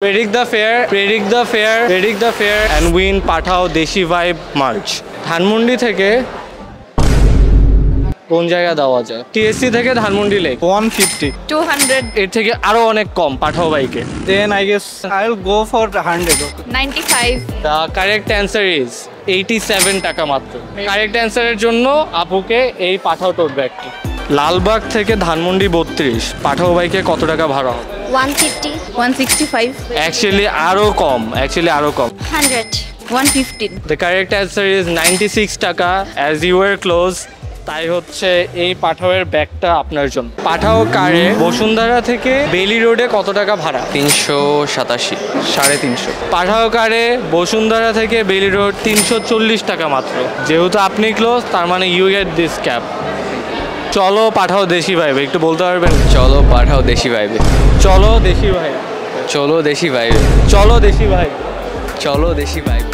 Predict the fare and win পাঠাও দেশি vibe March. Dhanmondi থেকে কোন জায়গা দেওয়া যায়? টিএসসি থেকে ধানমন্ডি লেক 150. 200. এর থেকে আরো অনেক কম পাঠাও বাইকে। Then I guess I'll go for 100. 95. The correct answer is 87 টাকা মাত্র। কারেক্ট অ্যান্সারের জন্য আপুকে এই পাঠাও টোট ব্যাগটি। লালবাগ থেকে ধানমন্ডি 32 পাঠাও বাইকে কত টাকা ভাড়া হবে? 150. 165. অ্যাকচুয়ালি আরো কম 100. 115. The correct answer is 96 টাকা। As you were close, তাই হচ্ছে এই পাঠাওয়ের ব্যাগটা আপনার জন্য। পাঠাও কারে বসুন্ধরা থেকে বেলি রোডে কত টাকা ভাড়া? 387, 350। পাঠাও কারে বসুন্ধরা থেকে বেলি রোড 340 টাকা মাত্র। যেহেতু আপনি ক্লোজ তার মানে ইউ গেট দিস ক্যাব। চলো পাঠাও দেশি ভাইবে, একটু বলতে পারবেন? চলো পাঠাও দেশি ভাইবে, চলো দেশি ভাই, চলো দেশি ভাইবে, চলো দেশি ভাই, চলো দেশি ভাইবে।